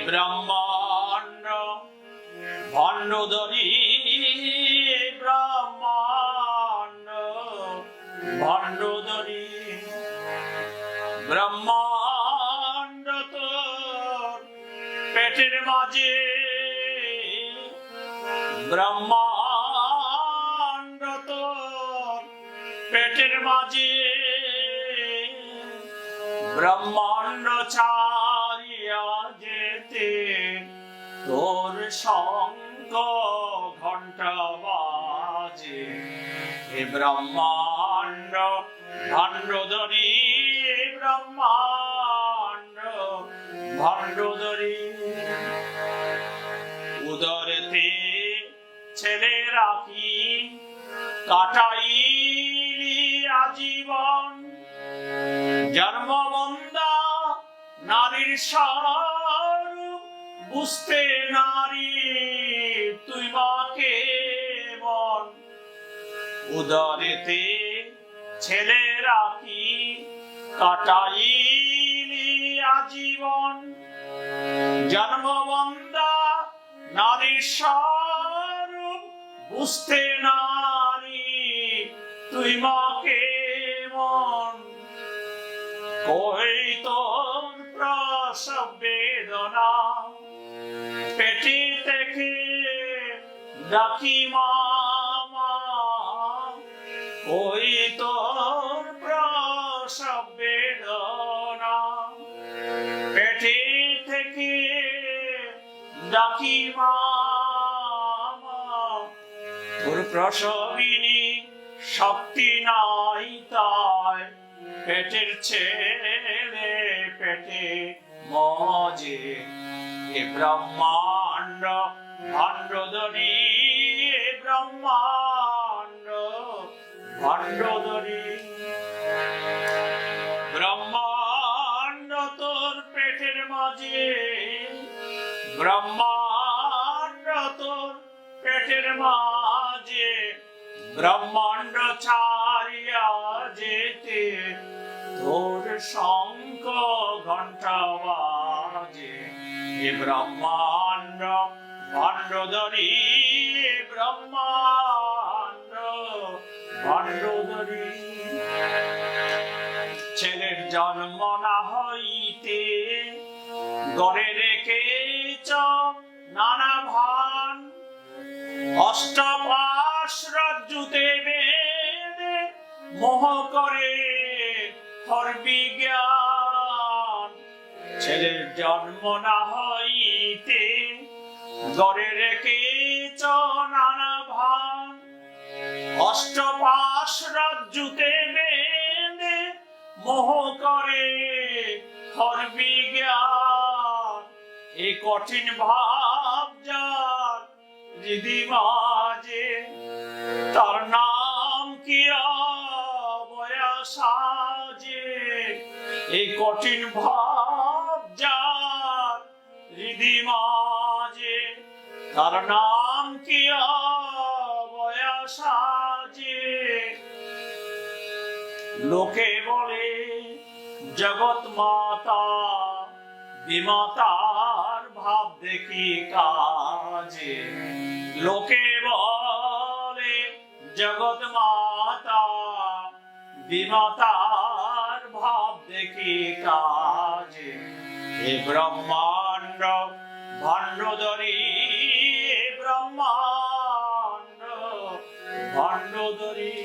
ব্রহ্মাণ্ড ভণ্ডধরি ব্রহ্মাণ্ড ভণ্ডধরি ব্রহ্মাণ্ড তোর পেটের মাঝে ব্রহ্মাণ্ড তোর পেটের মাঝে ব্রহ্মাণ্ড ছাড়িয়া যেতে তোর শঙ্খ ঘণ্টা বাজে হে ব্রহ্মাণ্ড ভণ্ডধরি ব্রহ্মাণ্ড ভণ্ডধরি উদরেতে ছেলে রাখি কাটাইলি আজীবন জন্মবন্ধা নারীর স্বরূপ বুঝতে নারী তুই মাকে মন উদরেতে ছেলে রাখি কাটাইলি আজীবন জন্মবন্ধা নারীর স্বরূপ বুঝতে নারী তুই মাকে মন কই তোর প্রসব বেদনা পেটে থেকে ডাকি মামা কই তোর প্রসব বেদনা পেটে থেকে ডাকি মামা তোর প্রসবিনী শক্তি নাই তাই পেটের ছেলে পেটে মজে হে ব্রহ্মাণ্ড ভণ্ডধরি ব্রহ্মাণ্ড ভণ্ডধরি ব্রহ্মাণ্ড তোর পেটের মাঝে ব্রহ্মাণ্ড তোর পেটের মাঝে ব্রহ্মাণ্ড ছাড়িয়া যেতে তোর শঙ্খ ঘণ্টা বাজে হে ব্রহ্মাণ্ড ভণ্ডধরি ব্রহ্মাণ্ড ভণ্ডধরি ছেলের জন্ম না হইতে গড়ে রেখেছ নানা ভান অষ্টপাশ রাজ্যুতে বেদে মোহ করে হর বিজ্ঞান ছেলের জন্ম না হইতে গড়ে রেখেছ নানা ভান অষ্টপাশ রাজ্যুতে বেদে মোহ করে হর বিজ্ঞান এ কঠিন ভাব যার হৃদি মাঝে তার নাম কি অবয়া সাজে এই কঠিন ভাব যার হৃদি মাঝে তার নাম কি অবয়া সাজে লোকে বলে জগৎ মাতা বিমাতার ভাব দেখি কাজে লোকে বলে জগৎ মাতা বিমাতার ভাব দেখি কাজে হে ব্রহ্মাণ্ড ভণ্ডধরি ব্রহ্মাণ্ড ভণ্ডধরি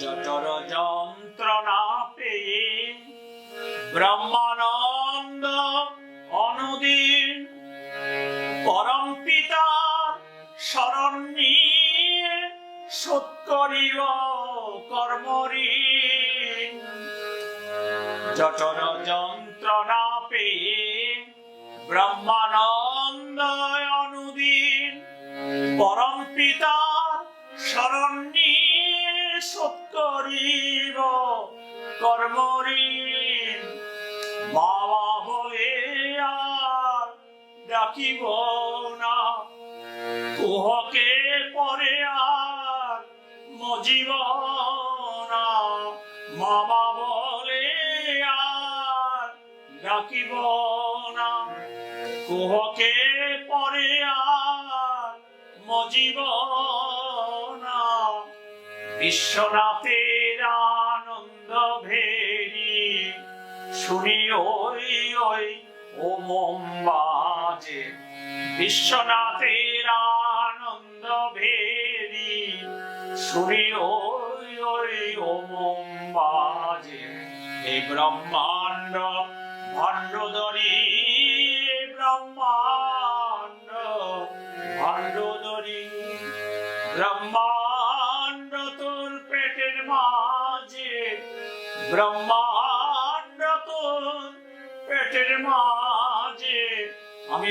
জঠর যন্ত্রণা পেয়ে ব্রহ্মানন্দ অনুদিন পরম পিতার শরণ নিয়ে শোধ করিব কর্মঋণ জঠর যন্ত্রণা পেয়ে ব্রহ্মানন্দ অনুদিন পরম পিতার শরণ নিয়ে শোধ করিব কর্মঋণ বাবা বলে আর ডাকিব না কুহকে পরে আর মজিব না মামা বলে আর রাখিব না, কুহকে পরে আর মজিব না। বিশ্বনাথের আনন্দ ভেরি শুনি ওই ওই ওম বাজে, বিশ্বনাথের আনন্দ ভেরি শুনি ওই ওই ওম বাজে। এই ব্রহ্মাণ্ড ভণ্ডধরি, ব্রহ্মাণ্ড ভণ্ডধরি, ব্রহ্মাণ্ড তোর পেটের মাঝে, ব্রহ্মাণ্ড তোর পেটের মাঝে, আমি